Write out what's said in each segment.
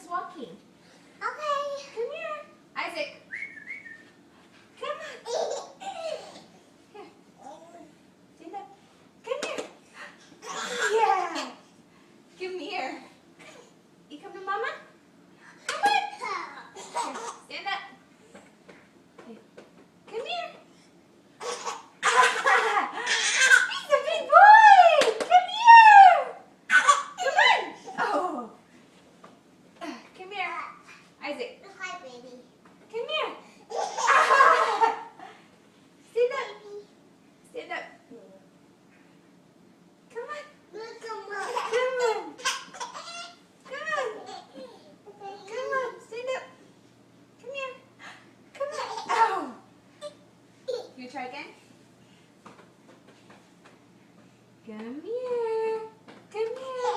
walking. Okay. Come here. Isaac. Come on. Here. Stand up. Come here. Yeah. Come here. You come to Mama? Come on. Here. Stand up. Okay. Come here. He's a big boy. Come here. Come on. Oh. Come here. Isaac. Hi, baby. Come here. Stand up. Stand up. Come on. Look, Come on. Come on. Come on. Stand up. Come here. Come on. Ow. You try again? Come here. Come here.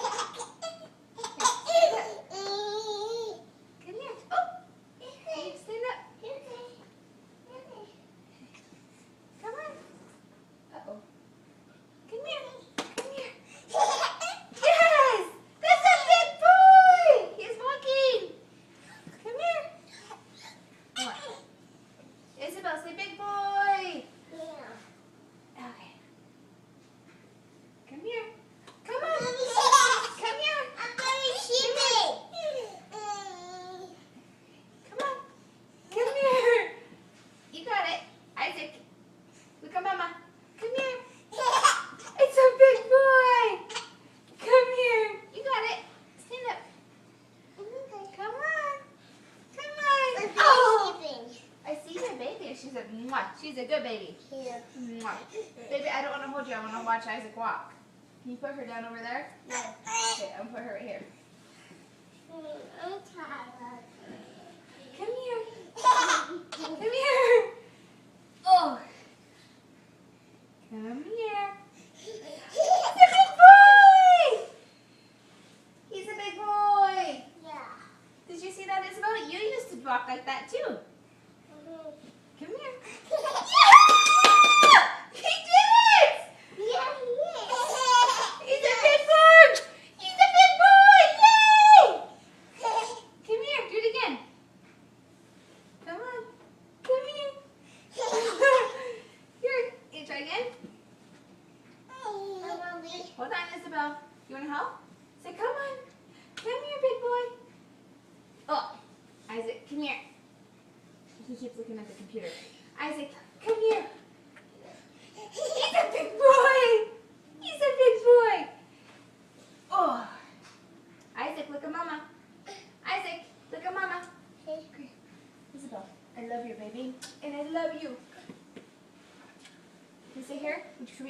Stand up. Come here. Oh. Hey, stand up. Come on. Uh-oh. Come here. Come here. Yes! That's a big boy! He's walking. Come here. What? Isabel, say big boy. Okay. Come here. Come on. Come here. Come on. Come here. You got it. Isaac. Look at Mama. Come here. It's a big boy. Come here. You got it. Stand up. Come on. Come on. Oh. I see your baby. She's a mwah. She's a good baby. Mwah. Baby, I don't want to hold you. I want to watch Isaac walk. Can you put her down over there? Okay, I'm gonna put her right here. I'm tired. Come here. Come here. Oh. Come here. He's a big boy. He's a big boy. Yeah. Did you see that, Isabel? You used to walk like that too. Come here. Yeah! He did it! Yeah, he is. He's a big boy! He's a big boy! Yay! Come here, do it again. Come on. Come here. Here, you try again? Hold on, Isabel. You want to help? Say, come on. Come here, big boy. Oh, Isaac, come here. He keeps looking at the computer. Isaac, come here. He's a big boy. He's a big boy. Oh. Isaac, look at Mama. Isaac, look at Mama. Okay. Isabel, I love you, baby. And I love you. Can you say here? Would you